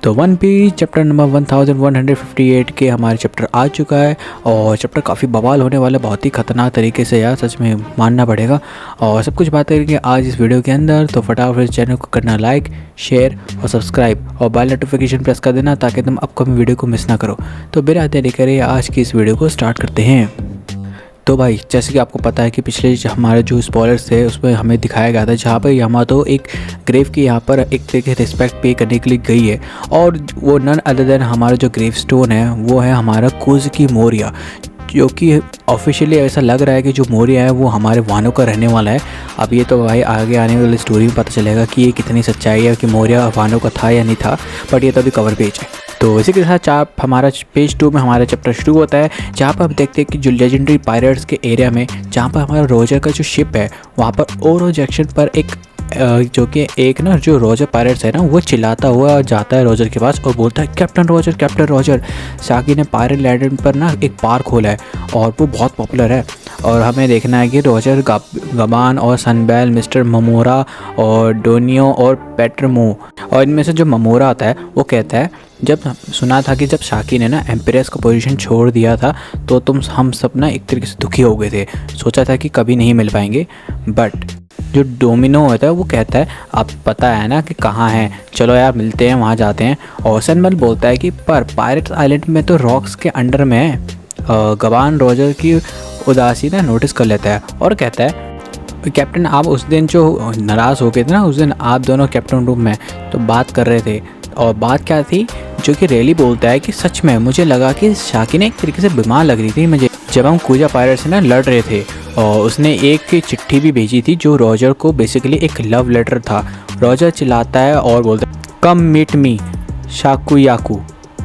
तो one piece chapter number 1158 के हमारे चैप्टर आ चुका है और चैप्टर काफ़ी बवाल होने वाला है, बहुत ही ख़तरनाक तरीके से यार, सच में मानना पड़ेगा। और सब कुछ बात करेंगे आज इस वीडियो के अंदर। तो फटाफट इस चैनल को करना लाइक, शेयर और सब्सक्राइब और बेल नोटिफिकेशन प्रेस कर देना ताकि तुम अपकमिंग वीडियो को मिस ना करो। तो बिना देरी करे आज की इस वीडियो को स्टार्ट करते हैं। तो भाई जैसे कि आपको पता है कि पिछले हमारे जो स्पॉयलर्स थे उसमें हमें दिखाया गया था जहाँ पर यामातो एक ग्रेव की यहाँ पर एक तरीके से रिस्पेक्ट पे करने के लिए गई है, और वो नन अदर देन हमारा जो ग्रेव स्टोन है वो है हमारा कुजुकी मोरिया, जो कि ऑफिशियली ऐसा लग रहा है कि जो मोरिया है वो हमारे वानो का रहने वाला है। अब ये तो भाई आगे आने वाली स्टोरी में पता चलेगा कि ये कितनी सच्चाई है कि मोरिया वानो का था या नहीं था, बट ये तो अभी कवर पेज है। तो इसी के साथ आप हमारा पेज 2 में हमारा चैप्टर शुरू होता है, जहाँ पर हम देखते हैं कि जो लेजेंडरी पायरेट्स के एरिया में जहाँ पर हमारा रोजर का जो शिप है वहाँ पर ओरो जंक्शन पर एक जो कि एक ना जो रोजर पायरेट्स है ना वो चिल्लाता हुआ जाता है रोजर के पास और बोलता है कैप्टन रोजर कैप्टन रोजर। साकी ने पायरेट आइलैंड पर ना एक पार्क खोला है और वो बहुत पॉपुलर है, और हमें देखना है कि रोजर गबान और सनबेल, मिस्टर ममोरा और डोनियो और पेट्रमो, और इनमें से जो ममोरा आता है वो कहता है जब सुना था कि जब शाकी ने ना एम्प्रेस का पोजीशन छोड़ दिया था तो हम सब ना एक तरीके से दुखी हो गए थे, सोचा था कि कभी नहीं मिल पाएंगे। बट जो डोमिनो होता है वो कहता है आप पता है ना कि कहाँ हैं, चलो यार मिलते हैं, वहाँ जाते हैं। और सनबेल बोलता है कि पर पायरेट्स आइलैंड में तो रॉक्स के अंडर में है। गबान रोजर की उदासी ना नोटिस कर लेता है और कहता है कैप्टन आप उस दिन जो नाराज़ हो गए थे ना, उस दिन आप दोनों कैप्टन रूम में तो बात कर रहे थे, और बात क्या थी, जो कि रेली बोलता है कि सच में मुझे लगा कि शाकी ने एक तरीके से बीमार लग रही थी मुझे जब हम कुजा पायरेट से ना लड़ रहे थे, और उसने एक चिट्ठी भी भेजी थी जो रोजर को बेसिकली एक लव लेटर था। रोजर चिल्लाता है और बोलता है कम मीट मी शाकू याकू,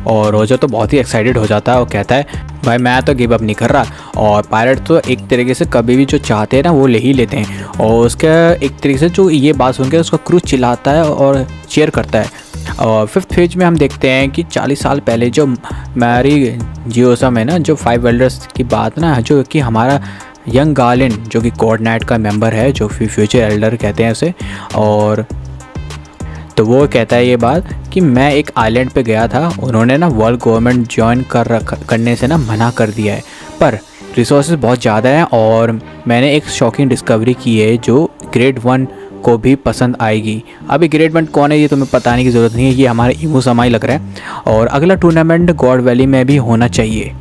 और रोजर तो बहुत ही एक्साइटेड हो जाता है और कहता है भाई मैं तो गिव अप नहीं कर रहा। और पायरेट तो एक तरीके से कभी भी जो चाहते हैं ना वो ले ही लेते हैं, और उसका एक तरीके से जो ये बात सुनकर उसका क्रू चिल्लाता है और चीयर करता है। और फिफ्थ पेज में हम देखते हैं कि 40 साल पहले जो मैरी जियोसम है ना, जो 5 एल्डर्स की बात ना, जो कि हमारा यंग गार्लिन जो कि कोड नाइट का मेंबर है, जो फ्यूचर एल्डर कहते हैं उसे, और तो वो कहता है ये बात कि मैं एक आइलैंड पे गया था, उन्होंने ना वर्ल्ड गवर्नमेंट ज्वाइन करने से ना मना कर दिया है, पर रिसोर्सेज बहुत ज़्यादा हैं और मैंने एक शॉकिंग डिस्कवरी की है जो ग्रेड 1 को भी पसंद आएगी। अभी ग्रेड 1 कौन है ये तुम्हें बताने की ज़रूरत नहीं है, ये हमारे इमू समाई लग रहा है, और अगला टूर्नामेंट गॉड वैली में भी होना चाहिए,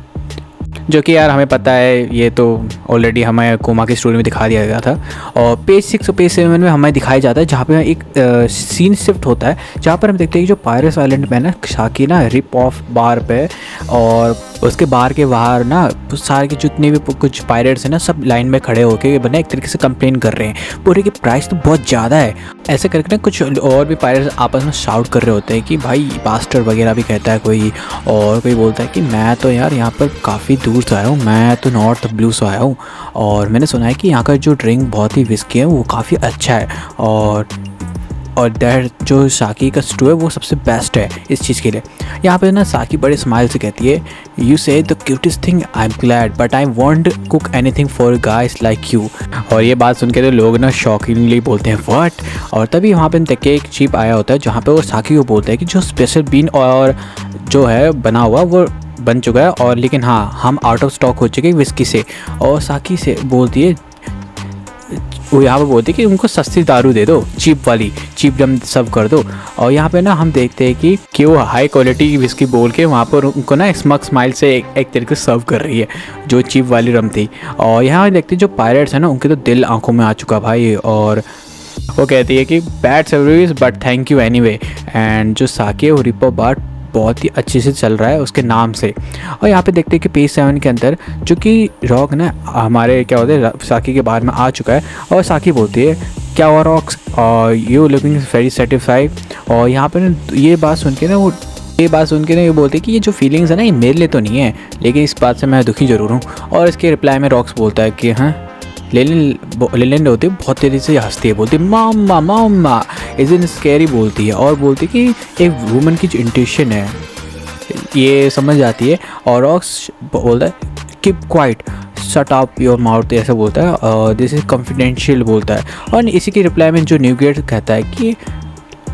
जो कि यार हमें पता है, ये तो ऑलरेडी हमें कोमा की स्टोरी में दिखा दिया गया था। और पेज 6 और पेज 7 में हमें दिखाया जाता है जहाँ पे एक सीन शिफ्ट होता है, जहाँ पर हम देखते हैं कि जो पायरेट्स आइलैंड में ना शाकी ना रिप ऑफ बार पे, और उसके बार के बाहर ना सारे के जितने भी कुछ पायरेट्स हैं ना सब लाइन में खड़े होकर बना एक तरीके से कंप्लेन कर रहे हैं, पूरे की प्राइस तो बहुत ज़्यादा है। ऐसे करके ना कुछ और भी पायरेट्स आपस में शाउट कर रहे होते हैं कि भाई बास्टर वगैरह भी कहता है कोई, और कोई बोलता है कि मैं तो यार यहाँ पर काफ़ी दूर से आया हूँ, मैं तो नॉर्थ ब्लू से आया हूँ, और मैंने सुना है कि यहाँ का जो ड्रिंक बहुत ही विस्की है वो काफ़ी अच्छा है, और दैट जो साकी का स्टू है वो सबसे बेस्ट है इस चीज़ के लिए। यहाँ पे ना साकी बड़े स्माइल से कहती है यू से the cutest thing I am glad but I want cook anything for guys like you. और ये बात सुन के तो लोग ना शॉकिंगली बोलते हैं व्हाट। और तभी वहाँ पे देख के एक चिप आया होता है जहाँ पे वो साकी को बोलता है कि जो स्पेशल बीन और जो है बना हुआ वो बन चुका है, और लेकिन हाँ हम आउट ऑफ स्टॉक हो चुके हैं विस्की से। और साकी से बोलती है, वो यहाँ पर बोलती है कि उनको सस्ती दारू दे दो, चीप वाली चीप रम सर्व कर दो। और यहाँ पे ना हम देखते हैं कि वो हाई क्वालिटी की विस्की बोल के वहाँ पर उनको ना स्मग स्माइल से एक तरीके से सर्व कर रही है जो चीप वाली रम थी। और यहाँ देखते हैं जो पायरेट्स हैं ना उनके तो दिल आंखों में आ चुका भाई, और वो कहती है कि bad service but thank you anyway. And जो साकी है वो रिपो बाट बहुत ही अच्छे से चल रहा है उसके नाम से। और यहाँ पे देखते हैं कि पेज 7 के अंदर जो कि रॉक ना हमारे क्या होते हैं साकी के बारे में आ चुका है, और साकी बोलती है क्या हुआ रॉक्स और यू लुकिंग वेरी सेटिस्फाइड। और यहाँ पे ना ये बात सुन के ना ये बोलते हैं कि ये जो फीलिंग्स है ना ये मेरे लिए तो नहीं है, लेकिन इस बात से मैं दुखी ज़रूर हूँ। और इसके रिप्लाई में रॉक्स बोलता है कि हाँ लेलिन होती है बहुत तेज़ी से हंसती है, बोलती है मामा मामा इज इन स्कैरी बोलती है, और बोलती है कि एक वुमन की जो इंट्यूशन है ये समझ जाती है। और रॉक्स बोलता है keep quiet shut up your mouth ऐसा बोलता है, और दिस इज़ कॉन्फिडेंशियल बोलता है। और इसी के रिप्लाई में जो न्यूगेट कहता है कि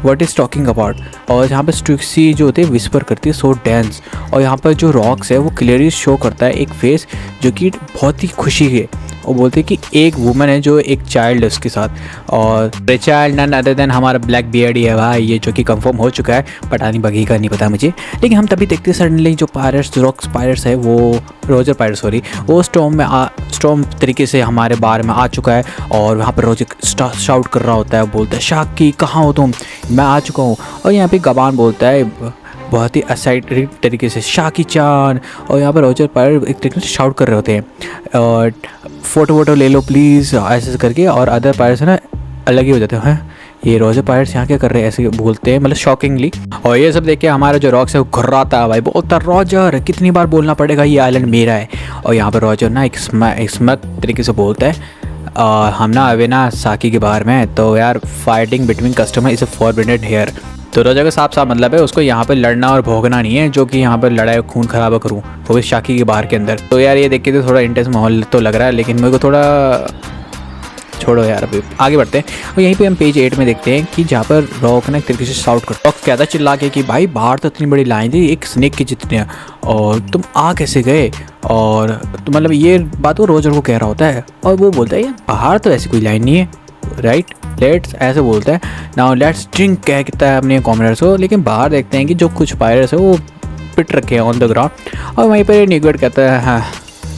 व्हाट इज़ टॉकिंग अबाउट। और यहाँ पर स्ट्रिक्सी जो होती है विस्पर करती है सो डेंस। और यहाँ पर जो रॉक्स है वो क्लियरली शो करता है एक फेस जो कि बहुत ही खुशी है। वो बोलते हैं कि एक वुमन है जो एक चाइल्ड है उसके साथ, और the child none other than हमारा ब्लैक बियर्ड ही है भाई, ये जो कि कंफर्म हो चुका है। पता नहीं बगी का नहीं पता मुझे। लेकिन हम तभी देखते हैं सडनली जो पायरेट्स रॉक्स पायरेट्स है वो रोजर पायरेट सॉरी वो स्टॉर्म तरीके से हमारे बार में आ चुका है। और वहाँ पर रोजर शाउट कर रहा होता है, बोलता है शाकी कहाँ हो तुम, मैं आ चुका हूँ। और यहाँ पे गबान बोलता है बहुत ही एक्साइटेड तरीके से शाकी चान। और यहाँ पर रोजर पायरेट एक तरीके से शाउट कर रहे होते हैं और फ़ोटो वोटो ले लो प्लीज़ ऐसे करके। और अदर पायरेट्स है ना अलग ही हो जाते हैं, ये रोजर पायरेट्स यहाँ क्या कर रहे हैं ऐसे बोलते हैं, मतलब शॉकिंगली। और ये सब देख के हमारा जो रॉक्स है वो घुर्राता है भाई, बोलता रोजर कितनी बार बोलना पड़ेगा ये आइलैंड मेरा है। और यहाँ पर रोजर ना एक स्मक तरीके से बोलता है हम ना अभी ना साकी के बाहर में, तो यार fighting between customer is forbidden here. तो रोजर का साफ साफ मतलब है उसको यहाँ पर लड़ना और भोगना नहीं है, जो कि यहाँ पर लड़ाई खून खराबा करूँ वो भी शाकी के बाहर के अंदर। तो यार ये देख के तो थोड़ा इंटेंस माहौल तो लग रहा है, लेकिन मेरे को थोड़ा छोड़ो यार, अभी आगे बढ़ते हैं। और यहीं पे हम पेज 8 में देखते हैं कि जहाँ पर रॉक ने एक तरीके से शाउट कर रॉक कहता चिल्ला के कि भाई बाहर तो इतनी बड़ी लाइन थी एक स्नेक की जितनी, और तुम आ कैसे गए। और तो मतलब ये बात वो रोजर को कह रहा होता है, और वो बोलता है यार बाहर तो ऐसी कोई लाइन नहीं है राइट लेट्स ऐसे बोलता है नाउ लेट्स ड्रिंक कहता है अपने कॉमनर्स को। लेकिन बाहर देखते हैं कि जो कुछ पायरेट्स है वो पिट रखे हैं ऑन द ग्राउंड। और वहीं पर न्यूगेट कहता है हाँ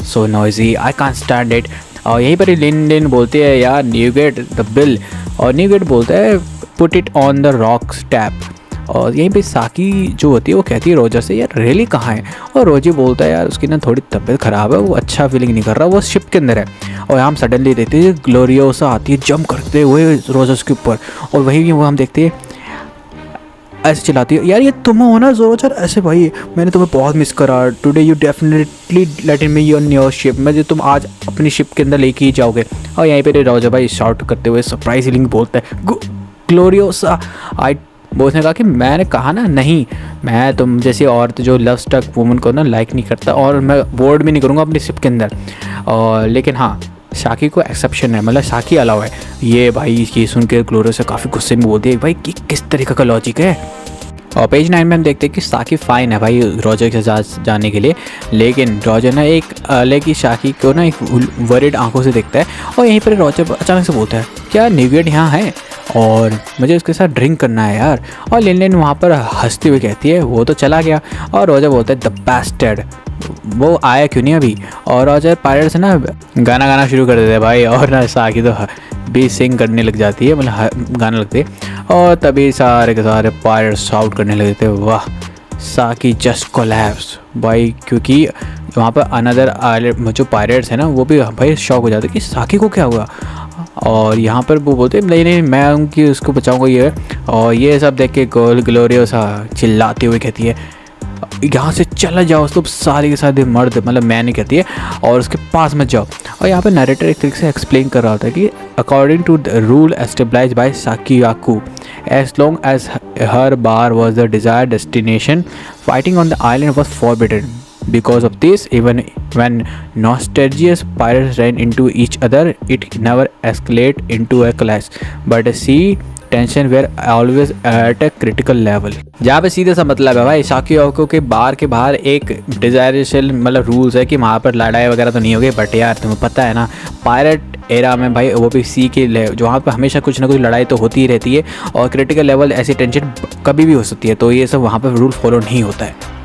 so noisy I can't stand it. और यहीं पर लिन बोलती है यार न्यूगेट द बिल। और न्यूगेट बोलता है put it on the rocks tap. और यहीं पे साकी जो होती है वो कहती है रोजर से यार रियली कहाँ है। और रोजी बोलता है यार उसकी ना थोड़ी तबीयत ख़राब है, वो अच्छा फीलिंग नहीं कर रहा, वो शिप के अंदर है। और हम सडनली देखते हैं ग्लोरियोसा आती है जंप करते हुए रोजर्स के ऊपर, और वहीं वो हम देखते हैं ऐसे चिल्लाती है यार ये तुम हो ना रोजर, ऐसे भाई मैंने तुम्हें बहुत मिस करा, today you definitely let me on your ship, मैं जो तुम आज अपनी शिप के अंदर लेके ही जाओगे। और यहीं पे रोजर भाई शाउट करते हुए सरप्राइजिंग बोलता है ग्लोरियोसा आई। वो उसने कहा कि मैंने कहा ना नहीं, मैं तुम जैसी औरत जो लव स्टक वुमन को ना लाइक नहीं करता, और मैं बोर्ड भी नहीं करूँगा अपनी शिप के अंदर। और लेकिन हाँ शाकी को एक्सेप्शन है, मतलब शाकी अलाउ है। ये भाई ये सुन के ग्लोरियोसा काफ़ी गुस्से में बोलती है भाई कि किस तरीके का लॉजिक है। और पेज 9 में हम देखते हैं कि साकी फाइन है भाई रोजर के साथ जाने के लिए, लेकिन रोजर ना एक अलग ही शाकी को ना एक वरिड आंखों से देखता है। और यहीं पर रोजर अचानक से बोलता है क्या न्यूगेट यहाँ है और मुझे उसके साथ ड्रिंक करना है यार। और लिन वहाँ पर हंसती हुई कहती है वो तो चला गया। और रोजर बोलता है द बैस्टर्ड, वो आया क्यों नहीं अभी। और रोजर पायरेट्स ना गाना शुरू कर देते हैं भाई, और ना साकी तो भी सिंग करने लग जाती है, मतलब गाना लगते हैं। और तभी सारे के सारे पायरेट्स आउट करने लग जाते हैं। वाह साकी जस्ट कोलैप्स भाई, क्योंकि वहाँ पर अनदर आइलैंड जो पायरेट्स हैं ना वो भी भाई शॉक हो जाते हैं कि साकी को क्या हुआ। और यहाँ पर वो बोलते नहीं मैं उनकी उसको बचाऊंगा ये। और ये सब देख के ग्लोरियोसा चिल्लाते हुए कहती है यहाँ से चला जाओ तुम सारे के सारे मर्द, मतलब मैं नहीं कहती है, और उसके पास मत जाओ। और यहाँ पे नरेटर एक तरीके से एक्सप्लेन कर रहा होता है कि according to the rule established by Sakiyaku as long as her bar was the desired destination fighting on the island was forbidden. Because of this, even when nostalgious pirates ran into each other, it never escalated into a clash, but sea tension were always at a critical level। जहाँ पे सीधा सा मतलब है भाई साकीयाकू के बार के बाहर एक डिजायरेशन मतलब रूल्स है कि वहाँ पर लड़ाई वगैरह तो नहीं होगी, बट यार तुम्हें पता है ना पायरेट एरा में भाई वो भी सी के जो वहाँ पर हमेशा कुछ ना कुछ लड़ाई तो होती ही रहती है, और क्रिटिकल लेवल ऐसी टेंशन कभी भी हो सकती है, तो ये सब वहाँ पर रूल फॉलो नहीं होता है।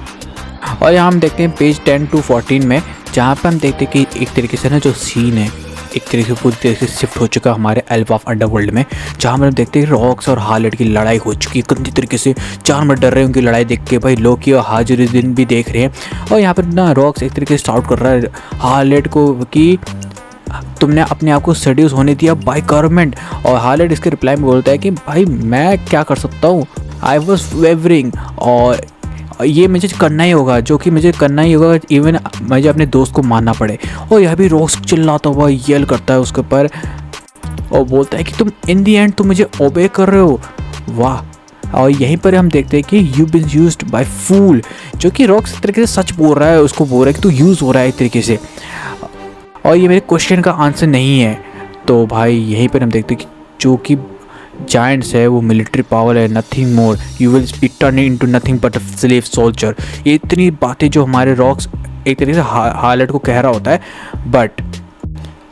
और यहाँ हम देखते हैं पेज 10 to 14 में, जहाँ पर हम देखते हैं कि एक तरीके से ना जो सीन है एक तरीके से पूरी तरीके से शिफ्ट हो चुका है हमारे एल्फ ऑफ अंडरवर्ल्ड में, जहाँ हम देखते हैं रॉक्स और हार्लेट की लड़ाई हो चुकी है गंदी तरीके से। चार में डर रहे हैं उनकी लड़ाई देख के भाई, लोकी और हाजिर दिन भी देख रहे हैं। और यहाँ पर ना रॉक्स एक तरीके से स्टाउट कर रहा है हार्लेट को कि तुमने अपने आप को सेड्यूस होने दिया बाय गवर्नमेंट। और हार्लेट इसके रिप्लाई में बोलता है कि भाई मैं क्या कर सकता हूँ, आई वॉज वेवरिंग, और ये मुझे करना ही होगा, जो कि मुझे करना ही होगा इवन मुझे अपने दोस्त को मानना पड़े। और यह भी रॉक्स चिल्लाता हुआ येल करता है उसके ऊपर और बोलता है कि तुम इन दी एंड तुम मुझे ओबे कर रहे हो। वाह। और यहीं पर हम देखते हैं कि यू बीन यूज्ड बाय फूल, जो कि रॉक्स तरीके से सच बोल रहा है, उसको बोल रहा है कि तू यूज़ हो रहा है एक तरीके से, और ये मेरे क्वेश्चन का आंसर नहीं है। तो भाई यहीं पर हम देखते हैं कि जो कि जायंट्स है, वो मिलिट्री पावर है, nothing more, you will be turn into nothing but a slave soldier. ये इतनी बातें जो हमारे रॉक्स एक तरीके से हार्लेट को कह रहा होता है, बट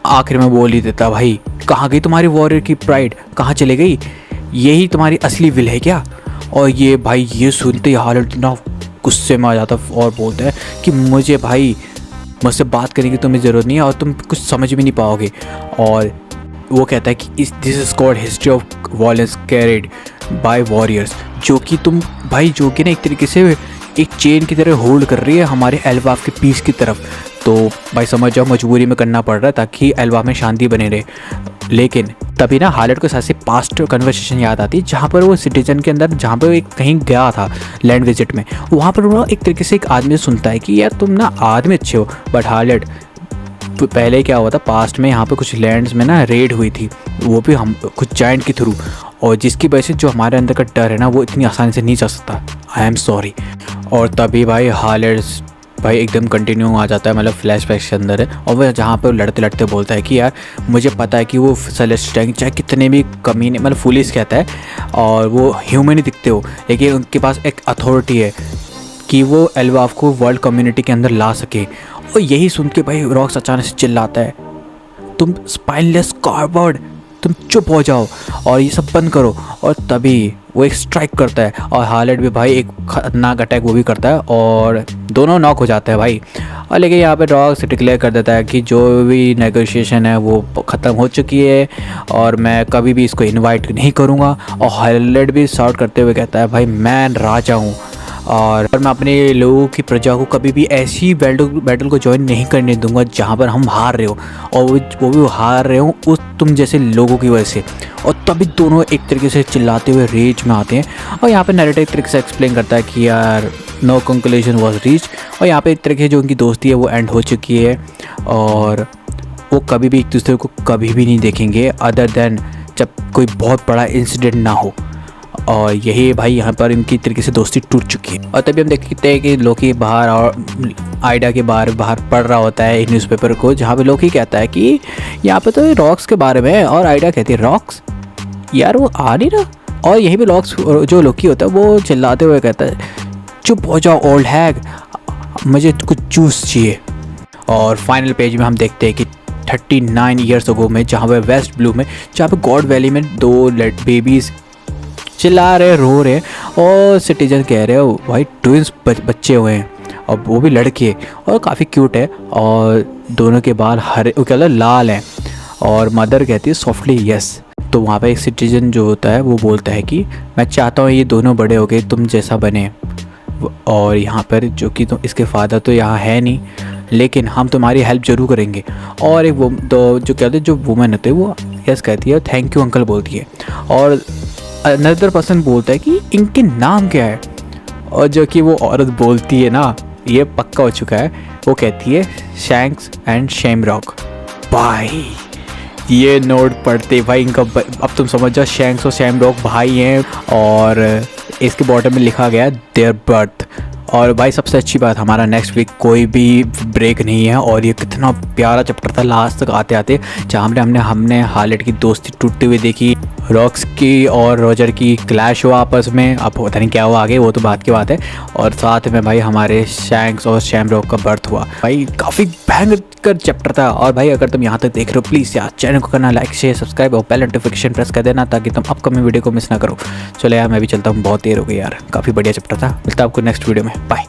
आखिर में बोल ही देता, भाई कहाँ गई तुम्हारी वॉरियर की प्राइड, कहाँ चले गई, यही तुम्हारी असली विल है क्या? और ये भाई ये सुनते ही हार्लेट ना गुस्से में आ जाता और बोलता है कि मुझे भाई मुझसे बात करने की तुम्हें ज़रूरत नहीं है और तुम कुछ समझ भी नहीं पाओगे। और वो कहता है कि this is called history of violence carried by warriors, जो कि तुम भाई जो कि ना एक तरीके से एक चेन की तरह होल्ड कर रही है हमारे एल्बाफ के पीस की तरफ। तो भाई समझ जाओ मजबूरी में करना पड़ रहा है ताकि एल्बाफ में शांति बने रहे। लेकिन तभी ना हार्लेट को साथ से पास्ट कन्वर्सेशन याद आती है जहाँ पर वो सिटीजन के अंदर जहाँ पर एक कहीं गया था लैंड विजिट में, वहाँ पर वो एक तरीके से एक आदमी सुनता है कि यार तुम ना आदमी अच्छे हो, बट हार्लेट पहले क्या हुआ था पास्ट में यहाँ पे कुछ लैंड्स में ना रेड हुई थी, वो भी हम कुछ जायंट के थ्रू, और जिसकी वजह से जो हमारे अंदर का डर है ना वो इतनी आसानी से नहीं जा सकता। I am sorry. और तभी भाई हार्लेट भाई एकदम कंटिन्यू आ जाता है, मतलब फ्लैशबैक के अंदर है, और वह जहाँ पर लड़ते लड़ते बोलता है कि यार मुझे पता है कि वो सेलेस्टियल चाहे कितने भी कमीने मतलब फुलिस कहता है और वो ह्यूमन ही दिखते हो, लेकिन उनके पास एक अथॉरिटी है कि वो एल्बाफ को वर्ल्ड कम्युनिटी के अंदर ला सके। और यही सुन के भाई रॉक्स अचानक से चिल्लाता है, तुम स्पाइनलेस कार्बर्ड, तुम चुप हो जाओ और ये सब बंद करो। और तभी वो एक स्ट्राइक करता है और हार्लेट भी भाई एक खतरनाक अटैक वो भी करता है और दोनों नॉक हो जाते हैं भाई। और लेकिन यहाँ पे रॉक्स डिक्लेयर कर देता है कि जो भी नेगोशिएशन है वो ख़त्म हो चुकी है और मैं कभी भी इसको इनवाइट नहीं करूँगा। और हार्लेट भी शाउट करते हुए कहता है, भाई मैं राजा हूँ और मैं अपने लोगों की प्रजा को कभी भी ऐसी बैटल को ज्वाइन नहीं करने दूंगा जहाँ पर हम हार रहे हो, और वो भी हार रहे हो उस तुम जैसे लोगों की वजह से। और तभी दोनों एक तरीके से चिल्लाते हुए रेज में आते हैं और यहाँ पे नैरेटिव एक तरीके से एक्सप्लेन करता है कि यार नो कंक्लूजन वाज रीच, और यहाँ पे एक तरीके से जो उनकी दोस्ती है वो एंड हो चुकी है और वो कभी भी एक दूसरे को कभी भी नहीं देखेंगे अदर देन जब कोई बहुत बड़ा इंसिडेंट ना हो। और यही भाई यहाँ पर इनकी तरीके से दोस्ती टूट चुकी है। और तभी हम देखते हैं कि लोकी बाहर और आइडा के बाहर पढ़ रहा होता है न्यूज़पेपर को, जहाँ पे लोकी कहता है कि यहाँ पे तो रॉक्स के बारे में है, और आइडा कहती है रॉक्स यार वो आ नहीं रहा। और यहीं पे रॉक्स जो लोकी होता है वो चिल्लाते हुए कहता है, चुप हो जाओ ओल्ड हैग, मुझे कुछ जूस चाहिए। और फाइनल पेज में हम देखते हैं कि 39 ईयर्स अगो में जहाँ पे वेस्ट ब्लू में जहाँ पे गॉड वैली में 2 बेबीज़ चिल्ला रहे रो रहे और सिटीजन कह रहे हो भाई ट्विंस बच्चे हुए हैं और वो भी लड़के और काफ़ी क्यूट है और दोनों के बाल हरे क्या लाल हैं। और मदर कहती है सॉफ्टली यस। तो वहाँ पे एक सिटीजन जो होता है वो बोलता है कि मैं चाहता हूँ ये दोनों बड़े हो गए तुम जैसा बने, और यहाँ पर जो कि तुम इसके फादर तो यहाँ है नहीं लेकिन हम तुम्हारी हेल्प ज़रूर करेंगे। और एक वो तो जो कहते जो वुमेन होते हैं वो यस कहती है, थैंक यू अंकल बोलती है। और अनदर पर्सन बोलता है कि इनके नाम क्या है, और जो कि वो औरत बोलती है ना ये पक्का हो चुका है, वो कहती है शैंक्स एंड शैमरॉक। भाई ये नोट पढ़ते भाई इनका अब तुम समझ जाओ शैंक्स और शैमरॉक भाई हैं, और इसके बॉटम में लिखा गया देयर बर्थ। और भाई सबसे अच्छी बात हमारा नेक्स्ट वीक कोई भी ब्रेक नहीं है, और ये कितना प्यारा चैप्टर था लास्ट तक आते आते, जहाँ हमने हार्लेट की दोस्ती टूटते हुए देखी, रॉक्स की और रॉजर की क्लैश हुआ आपस में, अब पता नहीं क्या हुआ आगे वो तो बात की बात है, और साथ में भाई हमारे शैंक्स और शैमरॉक का बर्थ हुआ। भाई काफ़ी भयंकर चैप्टर था। और भाई अगर तुम यहाँ तक देख रहे हो प्लीज़ यार चैनल को करना लाइक शेयर सब्सक्राइब और बेल नोटिफिकेशन प्रेस कर देना ताकि तुम अपकमिंग वीडियो को मिस ना करो। चलो यार मैं भी चलता हूँ, बहुत देर हो गई यार, काफ़ी बढ़िया चैप्टर था। मिलता है आपको नेक्स्ट वीडियो में, बाय।